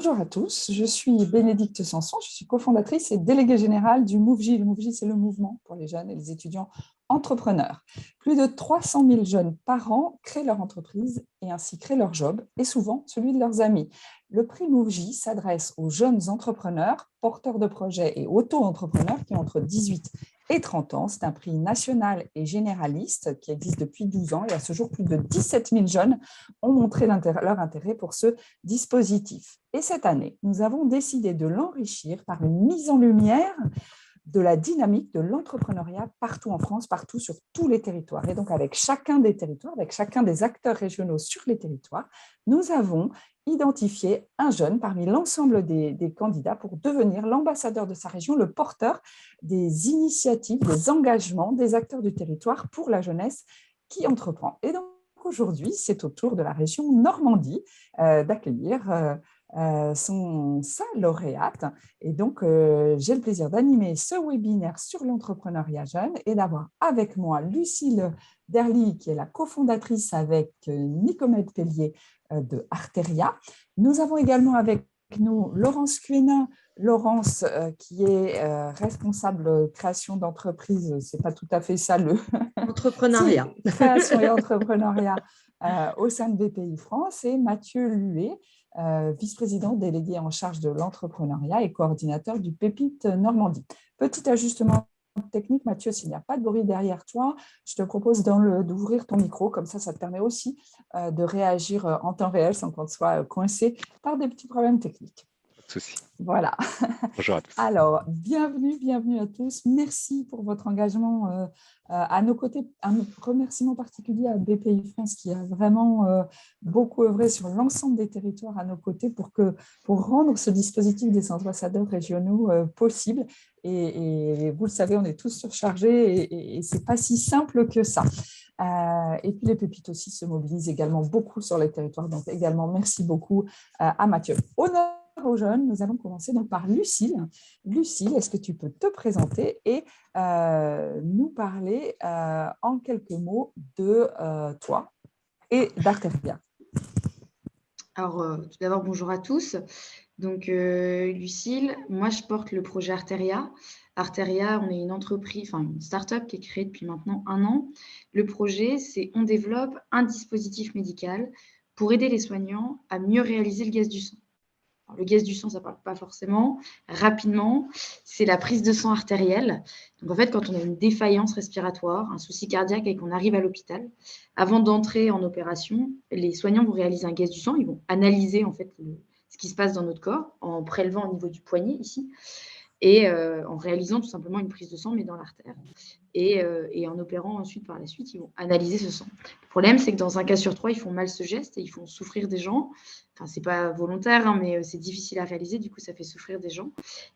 Bonjour à tous, je suis Bénédicte Sanson, je suis cofondatrice et déléguée générale du MOVJ. Le MOVJ, c'est le mouvement pour les jeunes et les étudiants entrepreneurs. Plus de 300 000 jeunes par an créent leur entreprise et ainsi créent leur job et souvent celui de leurs amis. Le prix MOVJ s'adresse aux jeunes entrepreneurs, porteurs de projets et auto-entrepreneurs qui ont entre 18 et 30 ans. C'est un prix national et généraliste qui existe depuis 12 ans et à ce jour, plus de 17 000 jeunes ont montré leur intérêt pour ce dispositif. Et cette année, nous avons décidé de l'enrichir par une mise en lumière de la dynamique de l'entrepreneuriat partout en France, partout sur tous les territoires. Et donc, avec chacun des territoires, avec chacun des acteurs régionaux sur les territoires, nous avons identifié un jeune parmi l'ensemble des candidats pour devenir l'ambassadeur de sa région, le porteur des initiatives, des engagements des acteurs du territoire pour la jeunesse qui entreprend. Et donc, aujourd'hui, c'est au tour de la région Normandie d'accueillir sa lauréate. Et donc, j'ai le plaisir d'animer ce webinaire sur l'entrepreneuriat jeune et d'avoir avec moi Lucille Derly, qui est la cofondatrice avec Nicomède Pellier de Arteria. Nous avons également avec nous Laurence Cuenin. Laurence, qui est responsable création d'entreprise, c'est pas tout à fait ça le entrepreneuriat. Création et entrepreneuriat au sein de BPI France, et Mathieu Luet, vice-président délégué en charge de l'entrepreneuriat et coordinateur du Pépite Normandie. Petit ajustement technique, Mathieu, s'il n'y a pas de bruit derrière toi, je te propose d'ouvrir ton micro, comme ça te permet aussi de réagir en temps réel sans qu'on soit coincé par des petits problèmes techniques. Pas de souci. Voilà. Bonjour à tous. Alors, bienvenue à tous. Merci pour votre engagement à nos côtés. Un remerciement particulier à BPI France qui a vraiment beaucoup œuvré sur l'ensemble des territoires à nos côtés pour rendre ce dispositif des ambassadeurs régionaux possible. Et vous le savez, on est tous surchargés et ce n'est pas si simple que ça. Et puis les pépites aussi se mobilisent également beaucoup sur les territoires. Donc également, merci beaucoup à Mathieu. Honneur aux jeunes, nous allons commencer donc par Lucille. Lucille, est-ce que tu peux te présenter et nous parler en quelques mots de toi et d'Arteria? Alors, tout d'abord, bonjour à tous. Donc, Lucille, moi, je porte le projet Arteria. Arteria, on est une entreprise, enfin une start-up qui est créée depuis maintenant 1 an. Le projet, c'est on développe un dispositif médical pour aider les soignants à mieux réaliser le gaz du sang. Alors, le gaz du sang, ça ne parle pas forcément. Rapidement, c'est la prise de sang artérielle. Donc, en fait, quand on a une défaillance respiratoire, un souci cardiaque et qu'on arrive à l'hôpital, avant d'entrer en opération, les soignants vont réaliser un gaz du sang. Ils vont analyser en fait ce qui se passe dans notre corps en prélevant au niveau du poignet ici et en réalisant tout simplement une prise de sang, mais dans l'artère. Et en opérant ensuite, par la suite, ils vont analyser ce sang. Le problème, c'est que dans un cas sur 3, ils font mal ce geste et ils font souffrir des gens. Enfin, c'est pas volontaire, hein, mais c'est difficile à réaliser. Du coup, ça fait souffrir des gens.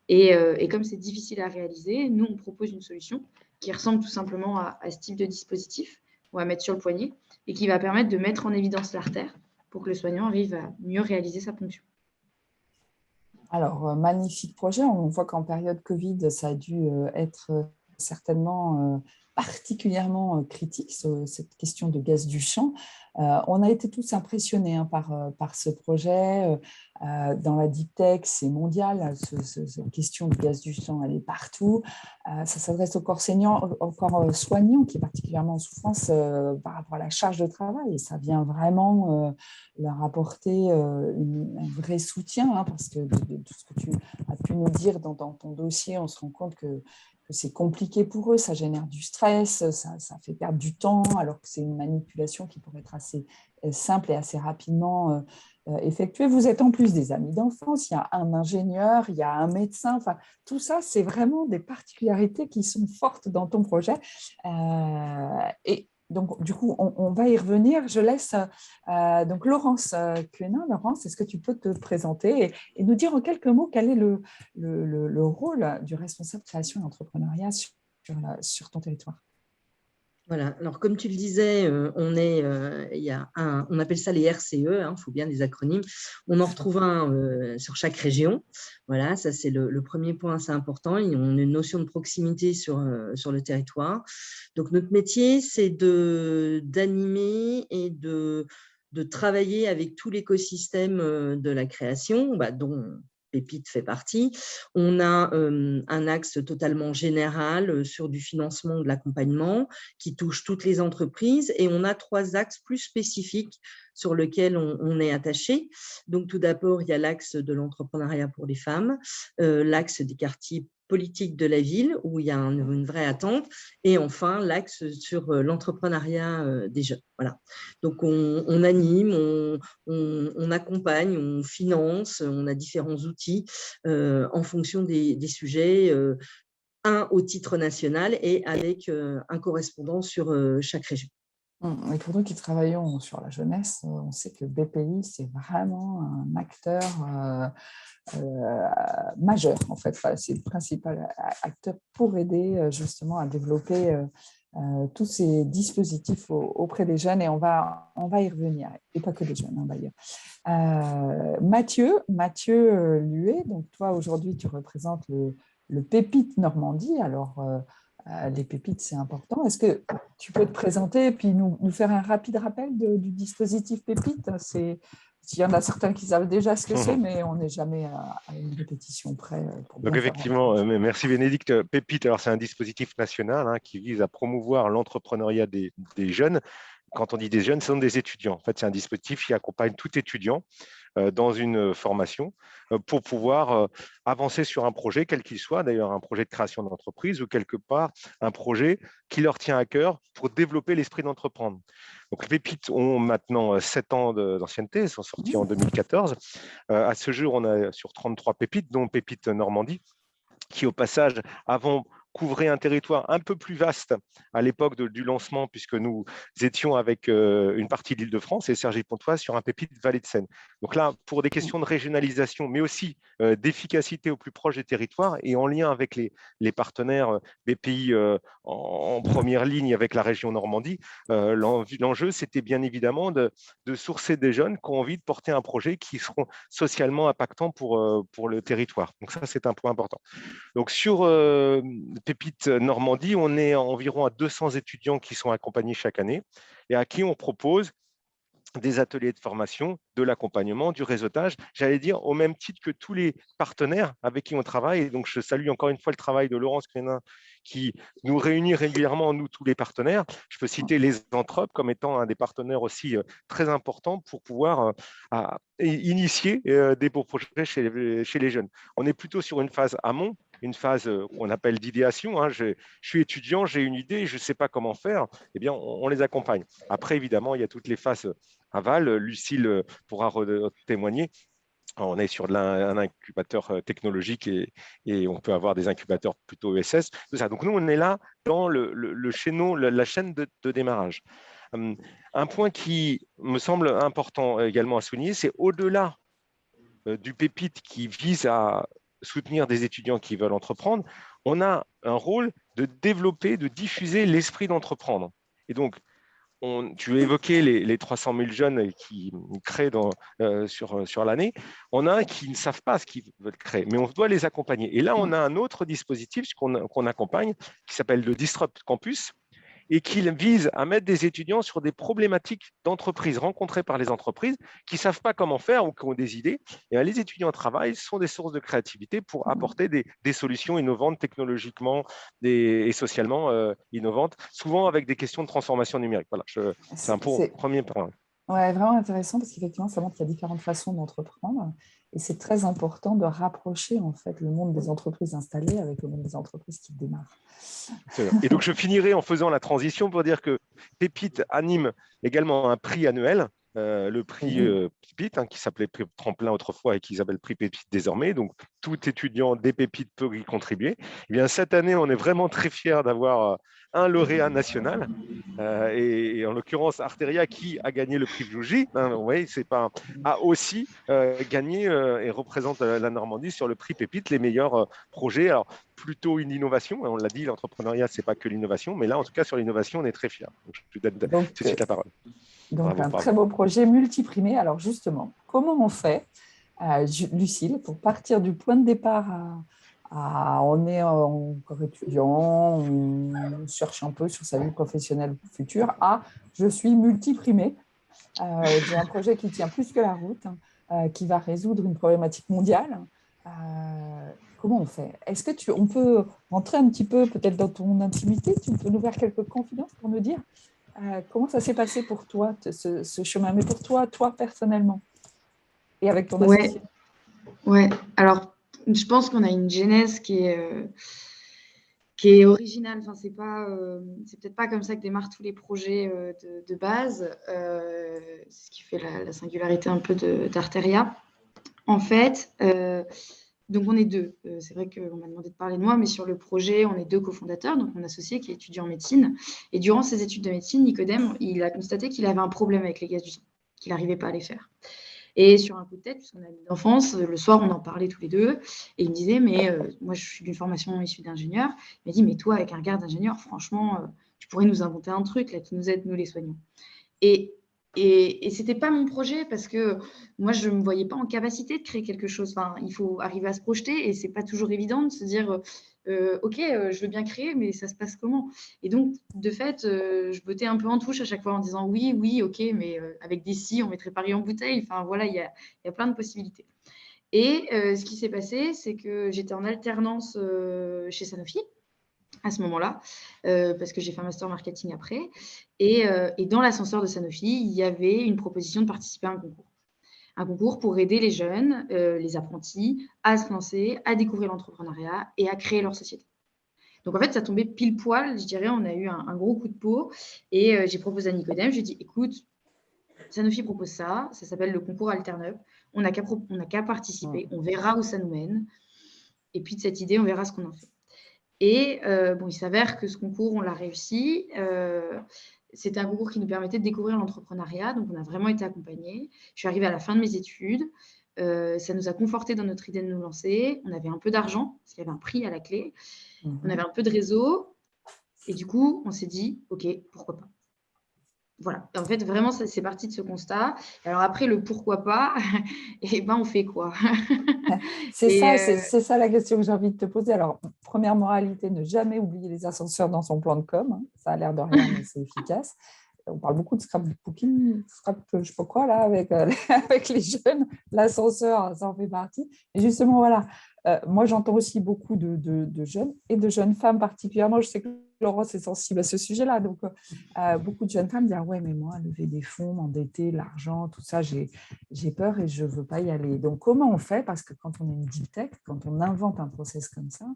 Et comme c'est difficile à réaliser, nous, on propose une solution qui ressemble tout simplement à ce type de dispositif qu'on va mettre sur le poignet et qui va permettre de mettre en évidence l'artère pour que le soignant arrive à mieux réaliser sa ponction. Alors, magnifique projet. On voit qu'en période Covid, ça a dû être certainement particulièrement critique, cette question de gaz du sang. On a été tous impressionnés par ce projet. Dans la deep tech, c'est mondial. Cette question du gaz du sang, elle est partout. Ça s'adresse au corps soignant qui est particulièrement en souffrance par rapport à la charge de travail. Et ça vient vraiment leur apporter un vrai soutien, hein, parce que de tout ce que tu as pu nous dire dans ton dossier, on se rend compte que c'est compliqué pour eux, ça génère du stress, ça fait perdre du temps, alors que c'est une manipulation qui pourrait être assez simple et assez rapidement effectuée. Vous êtes en plus des amis d'enfance, il y a un ingénieur, il y a un médecin, enfin, tout ça, c'est vraiment des particularités qui sont fortes dans ton projet. Et donc, du coup, on va y revenir. Je laisse donc Laurence Cuenin. Laurence, est-ce que tu peux te présenter et nous dire en quelques mots quel est le rôle du responsable création et entrepreneuriat sur ton territoire? Voilà. Alors, comme tu le disais, on appelle ça les RCE, faut bien des acronymes. On en retrouve un sur chaque région. Voilà, ça c'est le premier point assez important. Et on a une notion de proximité sur le territoire. Donc, notre métier, c'est d'animer et de de travailler avec tout l'écosystème de la création, dont Pépite fait partie. On a un axe totalement général sur du financement, de l'accompagnement qui touche toutes les entreprises, et on a 3 axes plus spécifiques sur lesquels on est attaché. Donc, tout d'abord, il y a l'axe de l'entrepreneuriat pour les femmes, l'axe des quartiers politiques de la ville, où il y a une vraie attente, et enfin, l'axe sur l'entrepreneuriat des jeunes. Voilà. Donc, on anime, on accompagne, on finance, on a différents outils en fonction des sujets, un au titre national et avec un correspondant sur chaque région. Et pour nous qui travaillons sur la jeunesse, on sait que BPI, c'est vraiment un acteur majeur, en fait. Enfin, c'est le principal acteur pour aider justement à développer tous ces dispositifs auprès des jeunes, et on va y revenir, et pas que des jeunes, d'ailleurs. Mathieu Luet, donc toi aujourd'hui tu représentes le Pépite Normandie. Alors les pépites, c'est important. Est-ce que tu peux te présenter et puis nous faire un rapide rappel du dispositif Pépite? Il y en a certains qui savent déjà ce que c'est, mais on n'est jamais à une répétition près. Donc effectivement, merci Bénédicte. Pépite, alors c'est un dispositif national qui vise à promouvoir l'entrepreneuriat des jeunes. Quand on dit des jeunes, ce sont des étudiants. En fait, c'est un dispositif qui accompagne tout étudiant dans une formation pour pouvoir avancer sur un projet, quel qu'il soit, d'ailleurs un projet de création d'entreprise ou quelque part un projet qui leur tient à cœur pour développer l'esprit d'entreprendre. Donc les pépites ont maintenant 7 ans d'ancienneté, elles sont sorties en 2014. À ce jour, on a sur 33 pépites, dont Pépite Normandie, qui au passage, avant, couvrait un territoire un peu plus vaste à l'époque du lancement, puisque nous étions avec une partie de l'Île-de-France et Cergy-Pontoise sur un Pépite Vallée de Seine. Donc là, pour des questions de régionalisation, mais aussi d'efficacité au plus proche des territoires et en lien avec les partenaires BPI en première ligne avec la région Normandie, l'enjeu, c'était bien évidemment de sourcer des jeunes qui ont envie de porter un projet qui seront socialement impactants pour le territoire. Donc ça, c'est un point important. Donc sur Pépite Normandie, on est environ à 200 étudiants qui sont accompagnés chaque année et à qui on propose des ateliers de formation, de l'accompagnement, du réseautage, j'allais dire au même titre que tous les partenaires avec qui on travaille. Et donc, je salue encore une fois le travail de Laurence Crénin qui nous réunit régulièrement, nous, tous les partenaires. Je peux citer les Anthropes comme étant un des partenaires aussi très importants pour pouvoir initier des beaux projets chez les jeunes. On est plutôt sur une phase amont, une phase qu'on appelle d'idéation. Je suis étudiant, j'ai une idée, je ne sais pas comment faire. Eh bien, on les accompagne. Après, évidemment, il y a toutes les phases aval. Lucille pourra témoigner. On est sur un incubateur technologique et on peut avoir des incubateurs plutôt ESS. Tout ça. Donc, nous, on est là dans le chaînon, la chaîne de démarrage. Un point qui me semble important également à souligner, c'est au-delà du Pépite qui vise à soutenir des étudiants qui veulent entreprendre, on a un rôle de développer, de diffuser l'esprit d'entreprendre. Et donc, tu as évoqué les 300 000 jeunes qui créent sur l'année. On a qui ne savent pas ce qu'ils veulent créer, mais on doit les accompagner. Et là, on a un autre dispositif qu'on accompagne qui s'appelle le Disrupt Campus et qui vise à mettre des étudiants sur des problématiques d'entreprise rencontrées par les entreprises qui ne savent pas comment faire ou qui ont des idées. Et les étudiants au travail sont des sources de créativité pour apporter des solutions innovantes technologiquement et socialement innovantes, souvent avec des questions de transformation numérique. Voilà, c'est un premier point. Ouais, vraiment intéressant parce qu'effectivement, ça montre qu'il y a différentes façons d'entreprendre et c'est très important de rapprocher en fait le monde des entreprises installées avec le monde des entreprises qui démarrent. Et donc, je finirai en faisant la transition pour dire que Pépite anime également un prix annuel, le prix Pépite, qui s'appelait prix Tremplin autrefois et qui s'appelle prix Pépite désormais. Donc, tout étudiant des Pépites peut y contribuer. Et bien, cette année, on est vraiment très fiers d'avoir un lauréat national. Et en l'occurrence, Arteria, qui a gagné le prix Vlougy, vous voyez, a aussi gagné et représente la Normandie sur le prix Pépite, les meilleurs projets. Alors, plutôt une innovation, on l'a dit, l'entrepreneuriat, ce n'est pas que l'innovation, mais là, en tout cas, sur l'innovation, on est très fiers. Donc, je te donne tout de suite la parole. Donc, bravo. Très beau projet multiprimé. Alors, justement, comment on fait, Lucille, pour partir du point de départ on est encore étudiant, on cherche un peu sur sa vie professionnelle future, je suis multiprimé. J'ai un projet qui tient plus que la route, qui va résoudre une problématique mondiale. Comment on fait? Est-ce que on peut rentrer un petit peu peut-être dans ton intimité? Tu peux nous faire quelques confidences pour nous dire comment ça s'est passé pour toi, ce chemin, mais pour toi personnellement et avec ton associé? Ouais. Alors, je pense qu'on a une genèse qui est originale. Enfin, c'est peut-être pas comme ça que démarrent tous les projets de base. C'est ce qui fait la singularité un peu d'Arteria. En fait, donc on est deux. C'est vrai qu'on m'a demandé de parler de moi, mais sur le projet, on est deux cofondateurs, donc mon associé qui est étudiant en médecine. Et durant ses études de médecine, Nicodème, il a constaté qu'il avait un problème avec les gaz du sang, qu'il n'arrivait pas à les faire. Et sur un coup de tête, puisqu'on a mis d'enfance, le soir, on en parlait tous les deux. Et il me disait, mais moi, je suis d'une formation issue d'ingénieur. Il m'a dit, mais toi, avec un regard d'ingénieur, franchement, tu pourrais nous inventer un truc là, qui nous aide, nous, les soignants. Et ce n'était pas mon projet parce que moi, je ne me voyais pas en capacité de créer quelque chose. Enfin, il faut arriver à se projeter et ce n'est pas toujours évident de se dire OK, je veux bien créer, mais ça se passe comment? Et donc, de fait, je bottais un peu en touche à chaque fois en disant oui, oui, OK, mais avec des si, on mettrait Paris en bouteille. Enfin, voilà, il y a plein de possibilités. Et ce qui s'est passé, c'est que j'étais en alternance chez Sanofi à ce moment-là, parce que j'ai fait un master marketing après. Et dans l'ascenseur de Sanofi, il y avait une proposition de participer à un concours. Un concours pour aider les jeunes, les apprentis, à se lancer, à découvrir l'entrepreneuriat et à créer leur société. Donc, en fait, ça tombait pile poil, je dirais, on a eu un gros coup de peau. Et j'ai proposé à Nicodème, je lui ai dit, écoute, Sanofi propose ça s'appelle le concours AlternUp. On n'a qu'à participer, on verra où ça nous mène. Et puis, de cette idée, on verra ce qu'on en fait. Et il s'avère que ce concours, on l'a réussi. C'était un concours qui nous permettait de découvrir l'entrepreneuriat. Donc, on a vraiment été accompagnés. Je suis arrivée à la fin de mes études. Ça nous a confortés dans notre idée de nous lancer. On avait un peu d'argent, parce qu'il y avait un prix à la clé. On avait un peu de réseau. Et du coup, on s'est dit, OK, pourquoi pas? Voilà. En fait, vraiment, c'est parti de ce constat. Alors après, le pourquoi pas, on fait quoi? C'est ça la question que j'ai envie de te poser. Alors, première moralité, ne jamais oublier les ascenseurs dans son plan de com. Ça a l'air de rien, mais c'est efficace. On parle beaucoup de scrapbooking, je ne sais pas quoi, là, avec les jeunes. L'ascenseur, ça en fait partie. Et justement, voilà, moi, j'entends aussi beaucoup de jeunes et de jeunes femmes particulièrement. Je sais que Laurence est sensible à ce sujet-là. Donc, beaucoup de jeunes femmes disent « Ah ouais, mais moi, lever des fonds, m'endetter, l'argent, tout ça, j'ai peur et je ne veux pas y aller. » Donc, comment on fait? Parce que quand on est une deep tech, quand on invente un process comme ça,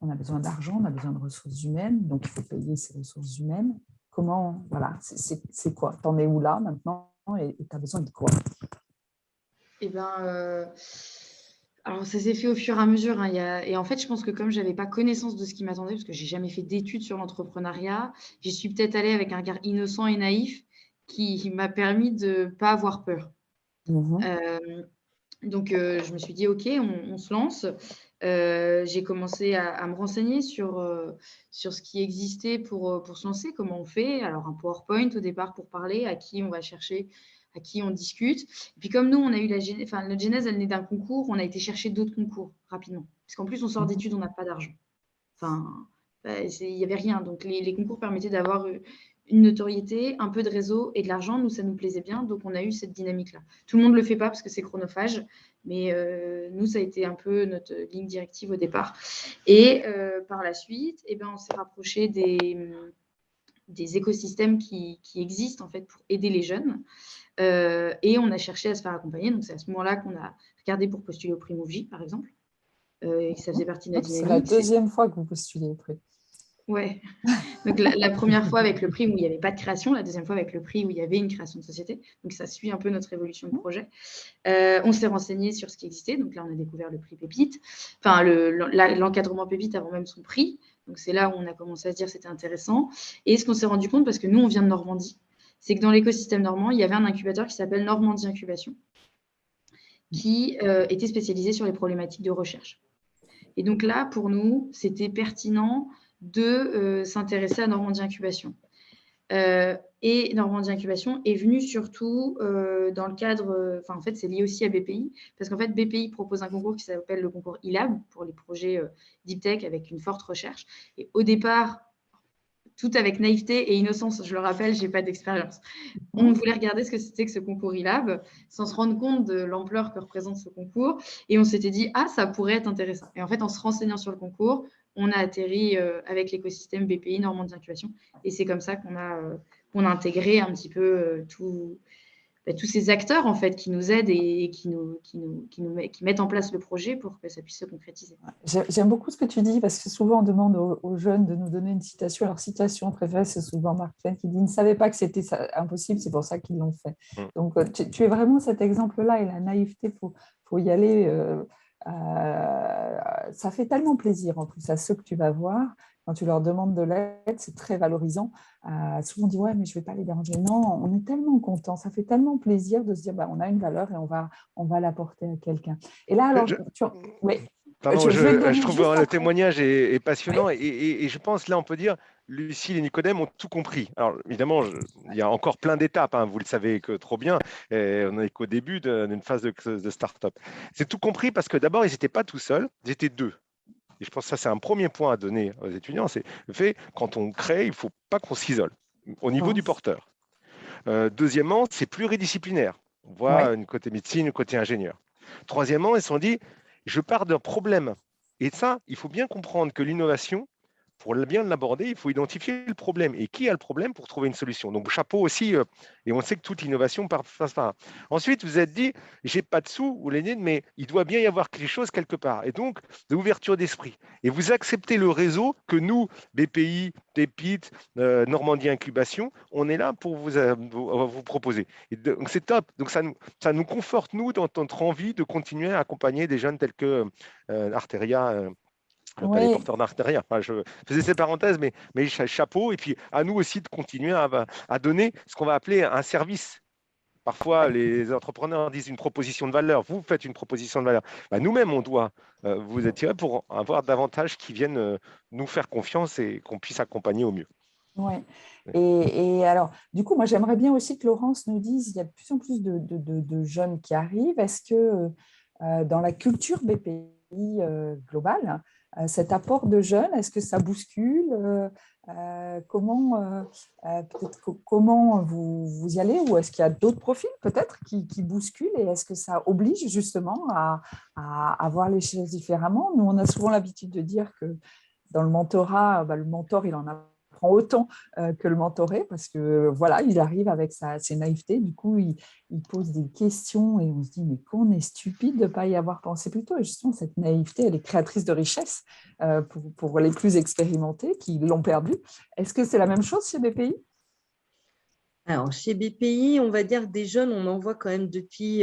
on a besoin d'argent, on a besoin de ressources humaines. Donc, il faut payer ces ressources humaines. Comment, voilà, c'est quoi? T'en es où là maintenant et tu as besoin de quoi? Eh bien, alors ça s'est fait au fur et à mesure. Hein. Et en fait, je pense que comme je n'avais pas connaissance de ce qui m'attendait, parce que j'ai jamais fait d'études sur l'entrepreneuriat, j'y suis peut-être allée avec un regard innocent et naïf qui m'a permis de ne pas avoir peur. Donc, je me suis dit, OK, on se lance. J'ai commencé à me renseigner sur ce qui existait pour se lancer, comment on fait. Alors, un PowerPoint au départ pour parler, à qui on va chercher, à qui on discute. Et puis, comme nous, on a eu notre genèse, elle naît d'un concours, on a été chercher d'autres concours rapidement. Parce qu'en plus, on sort d'études, on n'a pas d'argent. Enfin, il n'y avait rien. Donc, les concours permettaient d'avoir une notoriété, un peu de réseau et de l'argent. Nous, ça nous plaisait bien. Donc, on a eu cette dynamique-là. Tout le monde ne le fait pas parce que c'est chronophage. Mais nous, ça a été un peu notre ligne directive au départ. Et par la suite, on s'est rapproché des écosystèmes qui existent en fait pour aider les jeunes. Et on a cherché à se faire accompagner. Donc, c'est à ce moment-là qu'on a regardé pour postuler au prix MoveJ, par exemple. Et ça faisait partie de notre dynamique. C'est la deuxième fois que vous postulez au prix. Ouais. Donc, la première fois avec le prix où il n'y avait pas de création, la deuxième fois avec le prix où il y avait une création de société. Donc, ça suit un peu notre évolution de projet. On s'est renseigné sur ce qui existait. Donc, là, on a découvert le prix Pépite, enfin, l'encadrement Pépite avant même son prix. Donc, c'est là où on a commencé à se dire que c'était intéressant. Et ce qu'on s'est rendu compte, parce que nous, on vient de Normandie, c'est que dans l'écosystème normand, il y avait un incubateur qui s'appelle Normandie Incubation, qui était spécialisé sur les problématiques de recherche. Et donc là, pour nous, c'était pertinent de s'intéresser à Normandie Incubation. Et Normandie Incubation est venue surtout dans le cadre, en fait, c'est lié aussi à BPI, parce qu'en fait, BPI propose un concours qui s'appelle le concours e-Lab pour les projets Deep Tech avec une forte recherche. Et au départ, tout avec naïveté et innocence. Je le rappelle, je n'ai pas d'expérience. On voulait regarder ce que c'était que ce concours e-lab, sans se rendre compte de l'ampleur que représente ce concours. Et on s'était dit, ah, ça pourrait être intéressant. Et en fait, en se renseignant sur le concours, on a atterri avec l'écosystème BPI Normandie Incubation. Et c'est comme ça qu'on a intégré un petit peu tous ces acteurs en fait, qui nous aident et qui mettent en place le projet pour que ça puisse se concrétiser. J'aime beaucoup ce que tu dis parce que souvent on demande aux jeunes de nous donner une citation. Leur citation préférée, c'est souvent Mark Twain qui dit « Ils ne savaient pas que c'était impossible, c'est pour ça qu'ils l'ont fait ». Donc tu es vraiment cet exemple-là et la naïveté, faut y aller. Ça fait tellement plaisir en plus à ceux que tu vas voir. Quand tu leur demandes de l'aide, c'est très valorisant. Souvent on dit « Ouais, mais je ne vais pas les déranger ». Non, on est tellement content, ça fait tellement plaisir de se dire on a une valeur et on va l'apporter à quelqu'un. Et là, alors, oui. Pardon, je trouve le témoignage est passionnant et je pense, là, on peut dire, Lucile et Nicodème ont tout compris. Alors, évidemment, il y a encore plein d'étapes, vous le savez que trop bien, et on n'est qu'au début d'une phase de start-up. C'est tout compris parce que d'abord, ils n'étaient pas tout seuls, ils étaient deux. Et je pense que ça, c'est un premier point à donner aux étudiants, c'est le fait, quand on crée, il ne faut pas qu'on s'isole au niveau du porteur. Deuxièmement, c'est pluridisciplinaire. On voit un côté médecine, un côté ingénieur. Troisièmement, ils se sont dit, je pars d'un problème. Et ça, il faut bien comprendre que l'innovation, pour bien l'aborder, il faut identifier le problème. Et qui a le problème pour trouver une solution? Donc, chapeau aussi. Et on sait que toute innovation passe par là. Ensuite, vous êtes dit, j'ai pas de sous, ou les mais il doit bien y avoir quelque chose quelque part. Et donc, de l'ouverture d'esprit. Et vous acceptez le réseau que nous, BPI, Pépite, Normandie Incubation, on est là pour vous proposer. Et donc, c'est top. Donc, ça nous conforte, nous, dans notre envie de continuer à accompagner des jeunes tels que Arteria. Pas les porteurs d'Arteria. Je faisais ces parenthèses, mais chapeau. Et puis, à nous aussi de continuer à donner ce qu'on va appeler un service. Parfois, les entrepreneurs disent une proposition de valeur. Vous faites une proposition de valeur. Nous-mêmes, on doit vous attirer pour avoir davantage qui viennent nous faire confiance et qu'on puisse accompagner au mieux. Oui. Et alors, du coup, moi, j'aimerais bien aussi que Laurence nous dise, il y a de plus en plus de jeunes qui arrivent. Est-ce que dans la culture BPI globale, cet apport de jeunes, est-ce que ça bouscule comment vous y allez? Ou est-ce qu'il y a d'autres profils peut-être qui bousculent? Et est-ce que ça oblige justement à voir les choses différemment? Nous, on a souvent l'habitude de dire que dans le mentorat, le mentor, il en apprend autant que le mentoré parce que voilà, il arrive avec ses naïvetés. Du coup, il pose des questions et on se dit mais qu'on est stupide de ne pas y avoir pensé plus tôt. Et justement, cette naïveté, elle est créatrice de richesse pour les plus expérimentés qui l'ont perdue. Est-ce que c'est la même chose chez BPI? Alors, chez BPI, on va dire des jeunes, on en voit quand même depuis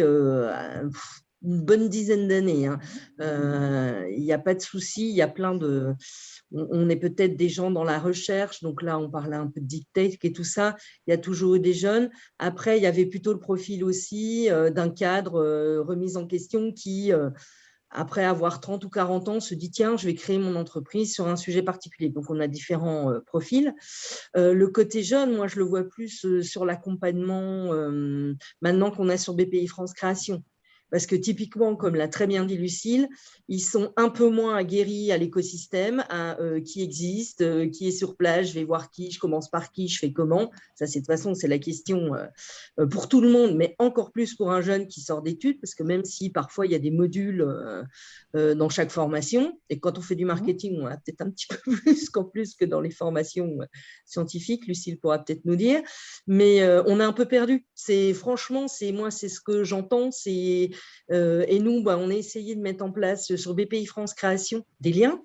une bonne dizaine d'années. Il n'y a pas de souci, il y a plein de… On est peut-être des gens dans la recherche, donc là, on parlait un peu de deep tech et tout ça. Il y a toujours eu des jeunes. Après, il y avait plutôt le profil aussi d'un cadre remis en question qui… après avoir 30 ou 40 ans, se dit « Tiens, je vais créer mon entreprise sur un sujet particulier ». Donc, on a différents profils. Le côté jeune, moi, je le vois plus sur l'accompagnement maintenant qu'on a sur BPI France Création. Parce que typiquement, comme l'a très bien dit Lucile, ils sont un peu moins aguerris à l'écosystème, à qui existe, qui est sur place, je vais voir qui, je commence par qui, je fais comment. Ça, de toute façon, c'est la question pour tout le monde, mais encore plus pour un jeune qui sort d'études, parce que même si parfois il y a des modules dans chaque formation, et quand on fait du marketing, on a peut-être un petit peu plus qu'en plus que dans les formations scientifiques, Lucile pourra peut-être nous dire, mais on est un peu perdu. Franchement, moi, c'est ce que j'entends, et nous, on a essayé de mettre en place sur BPI France Création des liens,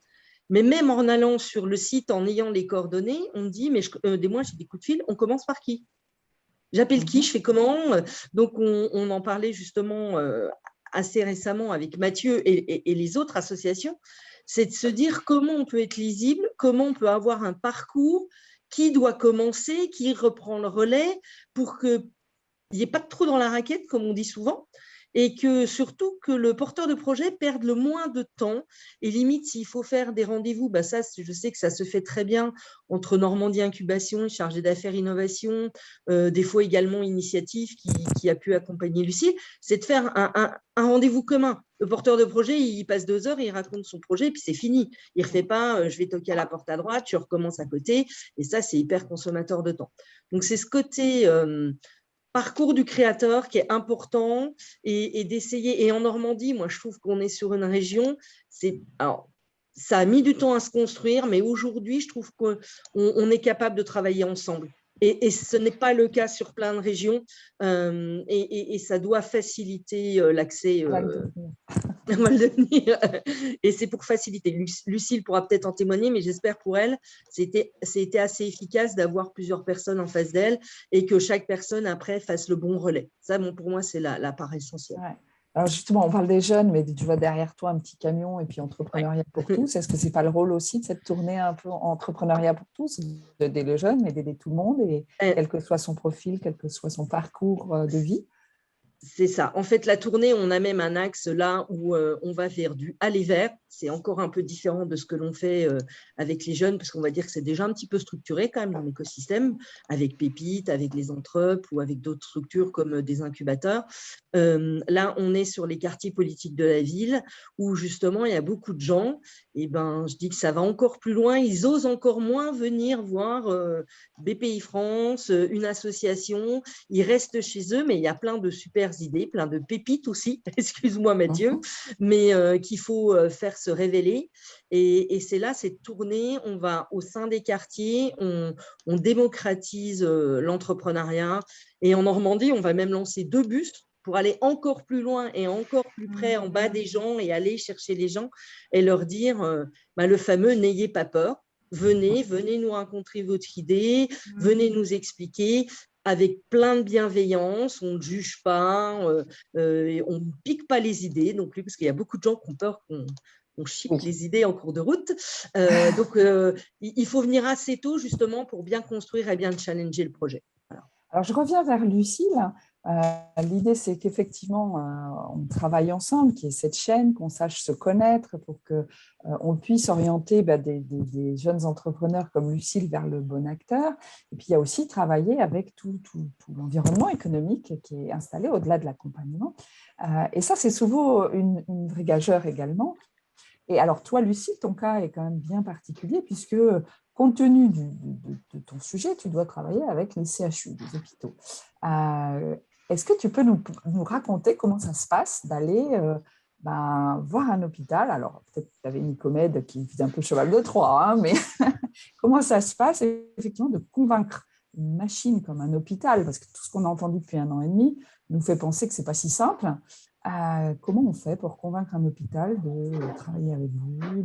mais même en allant sur le site, en ayant les coordonnées, on me dit, mais moi, j'ai des coups de fil, on commence par qui? J'appelle qui? Je fais comment? Donc, on en parlait justement assez récemment avec Mathieu et les autres associations, c'est de se dire comment on peut être lisible, comment on peut avoir un parcours, qui doit commencer, qui reprend le relais pour qu'il n'y ait pas de trou dans la raquette, comme on dit souvent, et que surtout que le porteur de projet perde le moins de temps. Et limite, s'il faut faire des rendez-vous, ça, je sais que ça se fait très bien entre Normandie Incubation, chargé d'affaires innovation, des fois également Initiative qui a pu accompagner Lucille, c'est de faire un rendez-vous commun. Le porteur de projet, il passe 2 heures, il raconte son projet, et puis c'est fini. Il ne refait pas, je vais toquer à la porte à droite, tu recommences à côté, et ça, c'est hyper consommateur de temps. Donc, c'est ce côté parcours du créateur qui est important et d'essayer. Et en Normandie, moi, je trouve qu'on est sur une région, alors, ça a mis du temps à se construire, mais aujourd'hui, je trouve qu'on est capable de travailler ensemble. Et ce n'est pas le cas sur plein de régions, et ça doit faciliter l'accès à Val-de-Venir. Et c'est pour faciliter. Lucille pourra peut-être en témoigner, mais j'espère pour elle, c'était assez efficace d'avoir plusieurs personnes en face d'elle et que chaque personne, après, fasse le bon relais. Ça, pour moi, c'est la part essentielle. Ouais. Alors justement, on parle des jeunes, mais tu vois derrière toi un petit camion et puis entrepreneuriat pour tous. Est-ce que ce n'est pas le rôle aussi de cette tournée un peu entrepreneuriat pour tous, d'aider les jeunes, mais d'aider tout le monde, et quel que soit son profil, quel que soit son parcours de vie? C'est ça. En fait, la tournée, on a même un axe là où on va vers du aller vers. C'est encore un peu différent de ce que l'on fait avec les jeunes, parce qu'on va dire que c'est déjà un petit peu structuré quand même dans l'écosystème, avec Pépite, avec les entrepreneurs ou avec d'autres structures comme des incubateurs. Là, on est sur les quartiers politiques de la ville où justement, il y a beaucoup de gens. Et je dis que ça va encore plus loin. Ils osent encore moins venir voir BPI France, une association. Ils restent chez eux, mais il y a plein de super idées, plein de pépites aussi, excuse-moi Mathieu, mais qu'il faut faire se révéler. Et c'est là, cette tournée, on va au sein des quartiers, on démocratise l'entrepreneuriat. Et en Normandie, on va même lancer 2 bus pour aller encore plus loin et encore plus près en bas des gens et aller chercher les gens et leur dire le fameux « n'ayez pas peur ». Venez nous raconter votre idée, venez nous expliquer avec plein de bienveillance, on ne juge pas, on ne pique pas les idées non plus, parce qu'il y a beaucoup de gens qui ont peur qu'on chique les idées en cours de route. Donc, il faut venir assez tôt justement pour bien construire et bien challenger le projet. Alors, je reviens vers Lucille. L'idée, c'est qu'effectivement, on travaille ensemble, qu'il y ait cette chaîne, qu'on sache se connaître pour qu'on puisse orienter des jeunes entrepreneurs comme Lucille vers le bon acteur. Et puis, il y a aussi travailler avec tout l'environnement économique qui est installé au-delà de l'accompagnement. Et ça, c'est souvent une vraie gageure également. Et alors, toi, Lucille, ton cas est quand même bien particulier puisque, compte tenu de ton sujet, tu dois travailler avec les CHU, les hôpitaux. Est-ce que tu peux nous raconter comment ça se passe d'aller voir un hôpital? Alors, peut-être que tu avais Nicomède qui faisait un peu cheval de Troie, hein, mais comment ça se passe, effectivement, de convaincre une machine comme un hôpital, parce que tout ce qu'on a entendu depuis 1 an et demi nous fait penser que ce n'est pas si simple. Comment on fait pour convaincre un hôpital de travailler avec vous,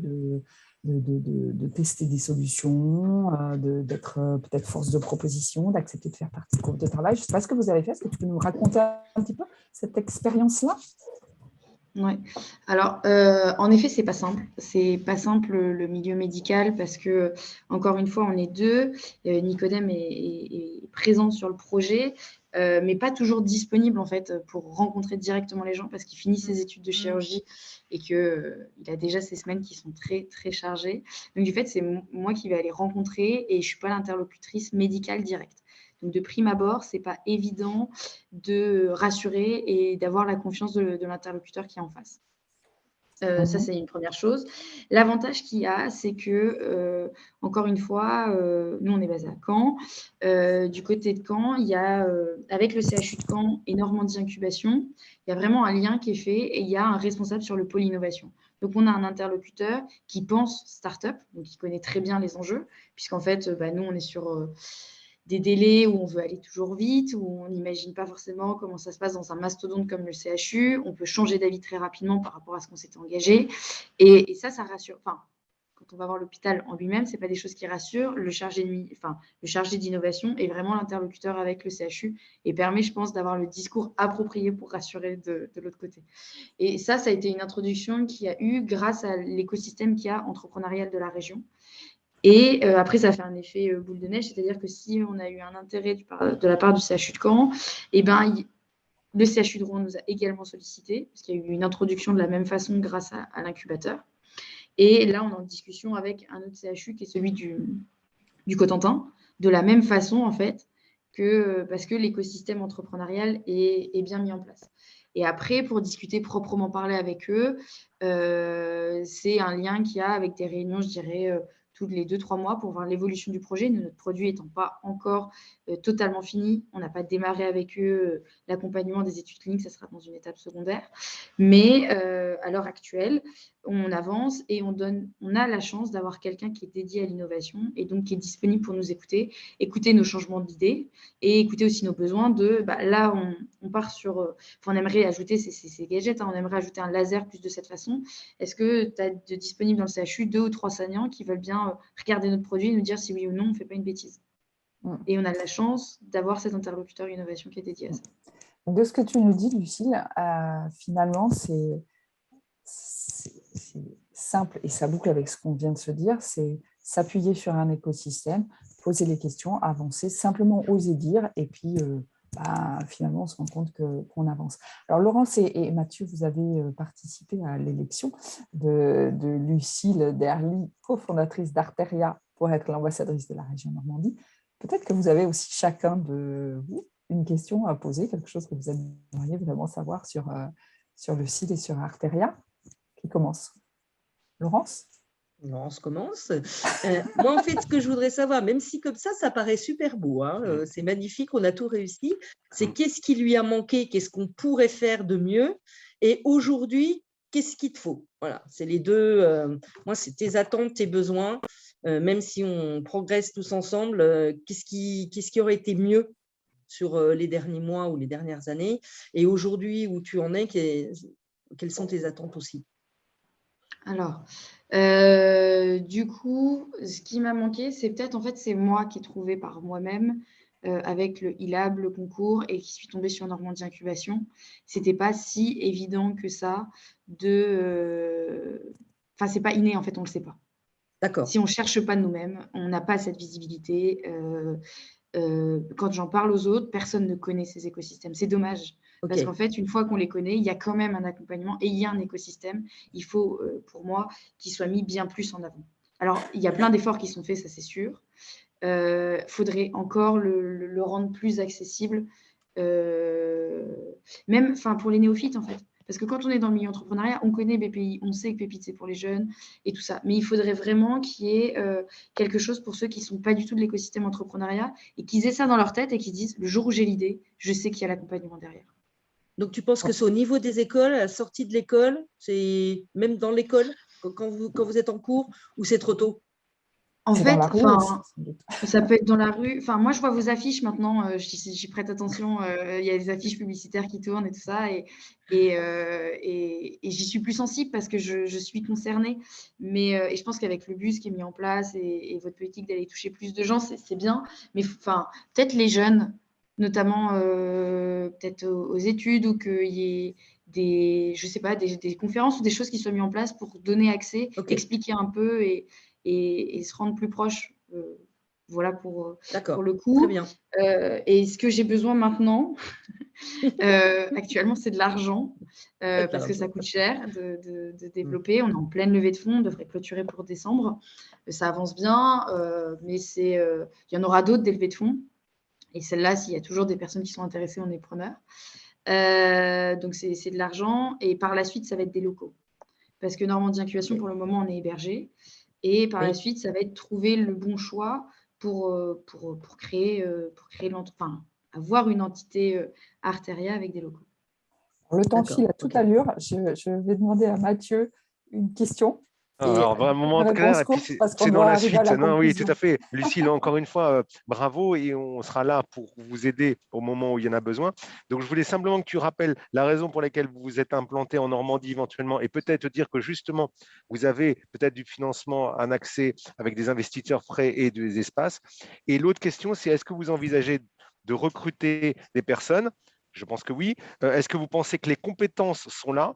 de tester des solutions, d'être peut-être force de proposition, d'accepter de faire partie du groupe de travail? Je ne sais pas ce que vous avez fait. Est-ce que tu peux nous raconter un petit peu cette expérience-là? Oui. Alors, en effet, c'est pas simple. C'est pas simple le milieu médical parce que, encore une fois, on est 2. Nicodème est présent sur le projet, mais pas toujours disponible en fait pour rencontrer directement les gens parce qu'il finit ses études de chirurgie et qu'il a déjà ses semaines qui sont très très chargées. Donc du fait, c'est moi qui vais aller rencontrer et je suis pas l'interlocutrice médicale directe. Donc, de prime abord, ce n'est pas évident de rassurer et d'avoir la confiance de l'interlocuteur qui est en face. Ça, c'est une première chose. L'avantage qu'il y a, c'est que, encore une fois, nous, on est basé à Caen. Du côté de Caen, il y a, avec le CHU de Caen et Normandie Incubation, il y a vraiment un lien qui est fait et il y a un responsable sur le pôle innovation. Donc, on a un interlocuteur qui pense start-up, donc qui connaît très bien les enjeux, puisqu'en fait, nous, on est sur des délais où on veut aller toujours vite, où on n'imagine pas forcément comment ça se passe dans un mastodonte comme le CHU. On peut changer d'avis très rapidement par rapport à ce qu'on s'était engagé. Et ça rassure. Enfin, quand on va voir l'hôpital en lui-même, ce n'est pas des choses qui rassurent. Le chargé d'innovation est vraiment l'interlocuteur avec le CHU et permet, je pense, d'avoir le discours approprié pour rassurer de l'autre côté. Et ça a été une introduction qu'il y a eu grâce à l'écosystème qu'il y a entrepreneurial de la région. Et après, ça fait un effet boule de neige, c'est-à-dire que si on a eu un intérêt de la part du CHU de Caen, Le CHU de Rouen nous a également sollicité, parce qu'il y a eu une introduction de la même façon grâce à l'incubateur. Et là, on est en discussion avec un autre CHU qui est celui du Cotentin, de la même façon, en fait, parce que l'écosystème entrepreneurial est bien mis en place. Et après, pour discuter proprement parler avec eux, c'est un lien qu'il y a avec des réunions, je dirais, tous les 2-3 mois pour voir l'évolution du projet. Nous, notre produit n'étant pas encore totalement fini, on n'a pas démarré avec eux l'accompagnement des études cliniques, ça sera dans une étape secondaire. Mais à l'heure actuelle, on avance et on a la chance d'avoir quelqu'un qui est dédié à l'innovation et donc qui est disponible pour nous écouter nos changements d'idées et écouter aussi nos besoins là, on part sur, on aimerait ajouter ces gadgets, on aimerait ajouter un laser plus de cette façon. Est-ce que tu as de disponible dans le CHU 2 ou 3 soignants qui veulent bien regarder notre produit et nous dire si oui ou non, on ne fait pas une bêtise. Et on a de la chance d'avoir cet interlocuteur innovation qui est dédié à ça. De ce que tu nous dis, Lucille, finalement, c'est simple et ça boucle avec ce qu'on vient de se dire, c'est s'appuyer sur un écosystème, poser les questions, avancer, simplement oser dire et puis finalement on se rend compte qu'on avance. Alors Laurence et Mathieu, vous avez participé à l'élection de Lucille Derly, cofondatrice d'Arteria, pour être l'ambassadrice de la région Normandie. Peut-être que vous avez aussi chacun de vous une question à poser, quelque chose que vous aimeriez vraiment savoir sur le site et sur Arteria. Qui commence? Laurence? Laurence commence. Moi, en fait, ce que je voudrais savoir, même si comme ça paraît super beau, hein, c'est magnifique, on a tout réussi, c'est qu'est-ce qui lui a manqué, qu'est-ce qu'on pourrait faire de mieux, et aujourd'hui, qu'est-ce qu'il te faut? Voilà, c'est les deux. Moi, c'est tes attentes, tes besoins. Même si on progresse tous ensemble, qu'est-ce qui aurait été mieux sur les derniers mois ou les dernières années? Et aujourd'hui, où tu en es, quelles sont tes attentes aussi? Alors, du coup, ce qui m'a manqué, c'est peut-être, en fait, c'est moi qui ai trouvé par moi-même avec le e-lab, le concours, et qui suis tombée sur Normandie Incubation. C'était pas si évident que ça Enfin, c'est pas inné, en fait, on le sait pas. D'accord. Si on cherche pas de nous-mêmes, on n'a pas cette visibilité. Quand j'en parle aux autres, personne ne connaît ces écosystèmes. C'est dommage. Okay. Parce qu'en fait, une fois qu'on les connaît, il y a quand même un accompagnement et il y a un écosystème. Il faut, pour moi, qu'il soit mis bien plus en avant. Alors, il y a plein d'efforts qui sont faits, ça c'est sûr. Faudrait encore le rendre plus accessible, même pour les néophytes, en fait. Parce que quand on est dans le milieu entrepreneuriat, on connaît BPI, on sait que Pépite, c'est pour les jeunes et tout ça. Mais il faudrait vraiment qu'il y ait quelque chose pour ceux qui ne sont pas du tout de l'écosystème entrepreneuriat et qu'ils aient ça dans leur tête et qu'ils disent, le jour où j'ai l'idée, je sais qu'il y a l'accompagnement derrière. Donc, tu penses que c'est au niveau des écoles, à la sortie de l'école, c'est même dans l'école, quand vous êtes en cours, ou c'est trop tôt? En fait, ça peut être dans la rue. Enfin, moi, je vois vos affiches maintenant. J'y prête attention. Il y a des affiches publicitaires qui tournent et tout ça. Et j'y suis plus sensible parce que je suis concernée. Mais et je pense qu'avec le bus qui est mis en place et votre politique d'aller toucher plus de gens, c'est bien. Mais peut-être les jeunes, notamment peut-être aux études, ou qu'il y ait je sais pas, des conférences ou des choses qui soient mises en place pour donner accès, expliquer un peu et se rendre plus proche. Voilà pour le coup. Très bien. Et ce que j'ai besoin maintenant, actuellement, c'est de l'argent, parce que ça coûte cher de développer. On est en pleine levée de fonds, on devrait clôturer pour décembre. Ça avance bien, mais il y en aura d'autres des levées de fonds. Et celle-là, s'il y a toujours des personnes qui sont intéressées, on est preneur. Donc, c'est de l'argent. Et par la suite, ça va être des locaux. Parce que Normandie Incubation, pour le moment, on est hébergé. Et par la suite, ça va être trouver le bon choix pour créer avoir une entité Arteria avec des locaux. Le temps file à toute allure. Je vais demander à Mathieu une question. Alors, un moment clair, et puis c'est dans la suite. Non, oui, tout à fait. Lucille, encore une fois, bravo, et on sera là pour vous aider au moment où il y en a besoin. Donc, je voulais simplement que tu rappelles la raison pour laquelle vous vous êtes implanté en Normandie éventuellement, et peut-être dire que justement, vous avez peut-être du financement, un accès avec des investisseurs frais et des espaces. Et l'autre question, c'est est-ce que vous envisagez de recruter des personnes? Je pense que oui. Est-ce que vous pensez que les compétences sont là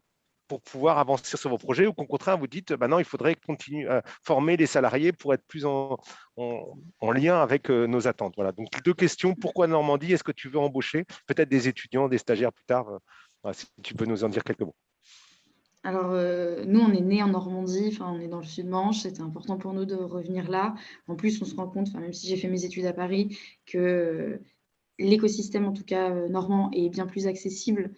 pour pouvoir avancer sur vos projets, ou qu'au contraire, vous dites, non, il faudrait continuer à former les salariés pour être plus en lien avec nos attentes. Voilà. Donc, 2 questions. Pourquoi Normandie? Est-ce que tu veux embaucher peut-être des étudiants, des stagiaires plus tard? Voilà, si tu peux nous en dire quelques mots. Alors, nous, on est nés en Normandie, on est dans le Sud-Manche, c'était important pour nous de revenir là. En plus, on se rend compte, même si j'ai fait mes études à Paris, que l'écosystème, en tout cas normand, est bien plus accessible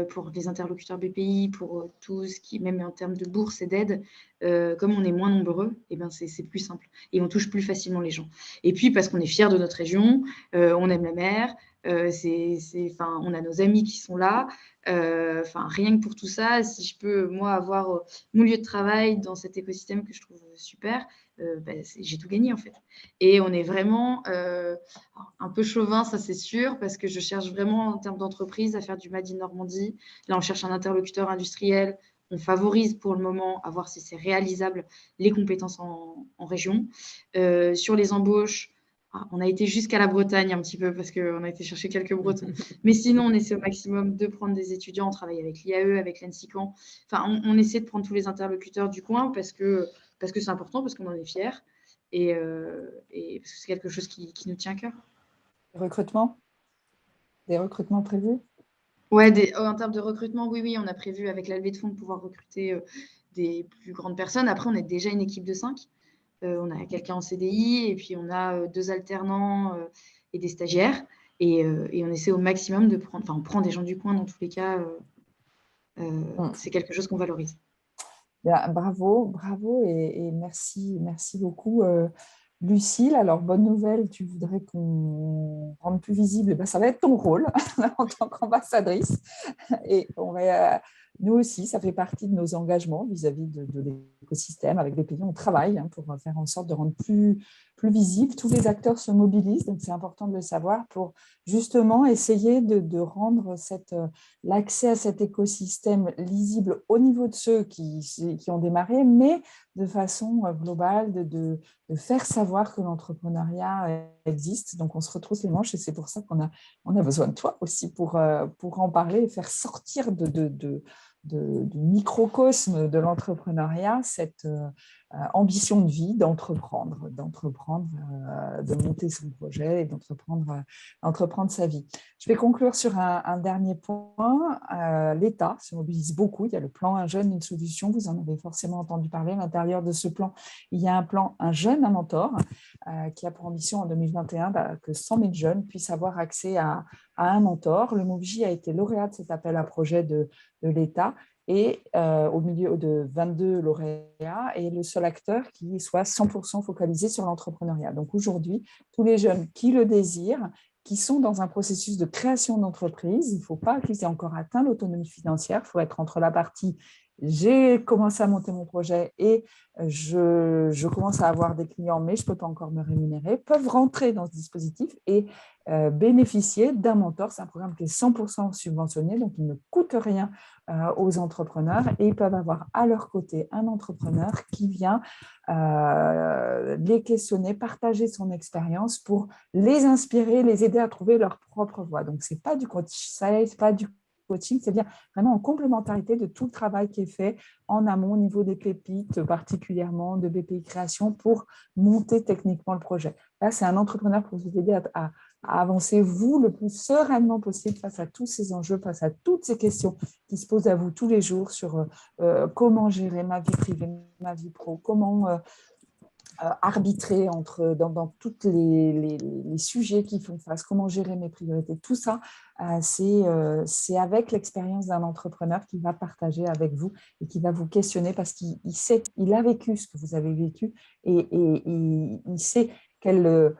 pour les interlocuteurs BPI, pour tout ce qui, même en termes de bourse et d'aide. Comme on est moins nombreux, c'est plus simple et on touche plus facilement les gens. Et puis, parce qu'on est fiers de notre région, on aime la mer, on a nos amis qui sont là. Rien que pour tout ça, si je peux, moi, avoir mon lieu de travail dans cet écosystème que je trouve super, j'ai tout gagné, en fait. Et on est vraiment un peu chauvin, ça c'est sûr, parce que je cherche vraiment, en termes d'entreprise, à faire du Made in Normandie. Là, on cherche un interlocuteur industriel. On favorise pour le moment, à voir si c'est réalisable, les compétences en région. Sur les embauches, on a été jusqu'à la Bretagne un petit peu parce qu'on a été chercher quelques Bretons. Mais sinon, on essaie au maximum de prendre des étudiants. On travaille avec l'IAE, avec l'ENSICAN. On essaie de prendre tous les interlocuteurs du coin parce que c'est important, parce qu'on en est fiers et parce que c'est quelque chose qui nous tient à cœur. Des recrutements prévus? Ouais, en termes de recrutement, oui, on a prévu avec la levée de fonds de pouvoir recruter des plus grandes personnes. Après, on est déjà une équipe de 5. On a quelqu'un en CDI et puis on a 2 alternants et des stagiaires. Et on essaie au maximum de prendre, on prend des gens du coin dans tous les cas. C'est quelque chose qu'on valorise. Bien, bravo et merci beaucoup. Lucile, alors bonne nouvelle, tu voudrais qu'on rende plus visible, ça va être ton rôle en tant qu'ambassadrice. Et nous aussi, ça fait partie de nos engagements vis-à-vis de l'écosystème. Avec les pays, on travaille pour faire en sorte de rendre plus visible. Tous les acteurs se mobilisent, donc c'est important de le savoir pour justement essayer de rendre l'accès à cet écosystème lisible au niveau de ceux qui ont démarré, mais de façon globale, de faire savoir que l'entrepreneuriat existe. Donc, on se retrousse les manches et c'est pour ça qu'on a besoin de toi aussi pour en parler et faire sortir du microcosme de l'entrepreneuriat cette ambition de vie d'entreprendre, de monter son projet et d'entreprendre sa vie. Je vais conclure sur un dernier point. L'État se mobilise beaucoup. Il y a le plan Un jeune, une solution. Vous en avez forcément entendu parler. À l'intérieur de ce plan, il y a un plan Un jeune, un mentor, qui a pour ambition en 2021 que 100 000 jeunes puissent avoir accès à un mentor. Le MOVJ a été lauréat de cet appel à projet de l'État et au milieu de 22 lauréats et le seul acteur qui soit 100% focalisé sur l'entrepreneuriat. Donc aujourd'hui, tous les jeunes qui le désirent, qui sont dans un processus de création d'entreprise, il ne faut pas qu'ils aient encore atteint l'autonomie financière, il faut être entre la partie j'ai commencé à monter mon projet et je commence à avoir des clients, mais je ne peux pas encore me rémunérer, peuvent rentrer dans ce dispositif et bénéficier d'un mentor. C'est un programme qui est 100% subventionné, donc il ne coûte rien aux entrepreneurs et ils peuvent avoir à leur côté un entrepreneur qui vient les questionner, partager son expérience pour les inspirer, les aider à trouver leur propre voie. Donc, ce n'est pas du conseil, ce n'est pas du coaching, c'est bien vraiment en complémentarité de tout le travail qui est fait en amont au niveau des pépites, particulièrement de BPI Création, pour monter techniquement le projet. Là, c'est un entrepreneur pour vous aider à avancer, vous, le plus sereinement possible face à tous ces enjeux, face à toutes ces questions qui se posent à vous tous les jours sur comment gérer ma vie privée, ma vie pro, comment arbitrer dans tous les sujets qui font face, comment gérer mes priorités. Tout ça, c'est avec l'expérience d'un entrepreneur qui va partager avec vous et qui va vous questionner parce qu'il sait, il a vécu ce que vous avez vécu et il sait quels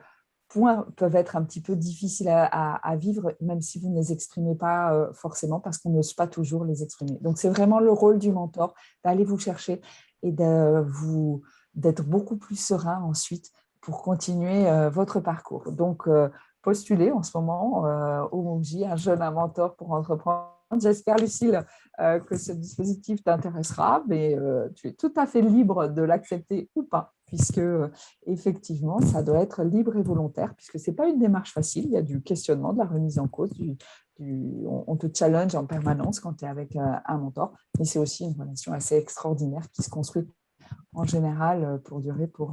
points peuvent être un petit peu difficiles à vivre, même si vous ne les exprimez pas forcément parce qu'on n'ose pas toujours les exprimer. Donc, c'est vraiment le rôle du mentor d'aller vous chercher et d'être beaucoup plus serein ensuite pour continuer votre parcours. Donc, postulez en ce moment au MOVJ, un jeune mentor pour entreprendre J'espère, Lucille, que ce dispositif t'intéressera, mais tu es tout à fait libre de l'accepter ou pas, puisque effectivement, ça doit être libre et volontaire, puisque ce n'est pas une démarche facile. Il y a du questionnement, de la remise en cause, on te challenge en permanence quand tu es avec un mentor, mais c'est aussi une relation assez extraordinaire qui se construit en général pour durer pour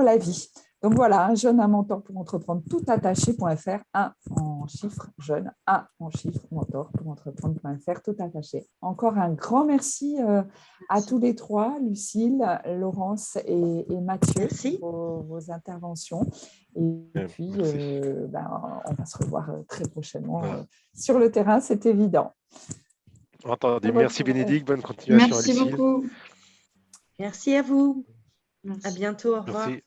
la vie. Donc voilà, un jeune, un mentor pour entreprendre, toutattaché.fr, un en chiffres, jeune, un en chiffres, mentor pour entreprendre.fr, tout attaché. Encore un grand merci à tous les trois, Lucille, Laurence et Mathieu, Merci. pour vos interventions. Et puis, on va se revoir très prochainement sur le terrain, c'est évident. Entendu. Merci Bénédicte, bonne continuation à Merci Lucille. beaucoup. Merci à vous. Merci. À bientôt. Au revoir. Merci.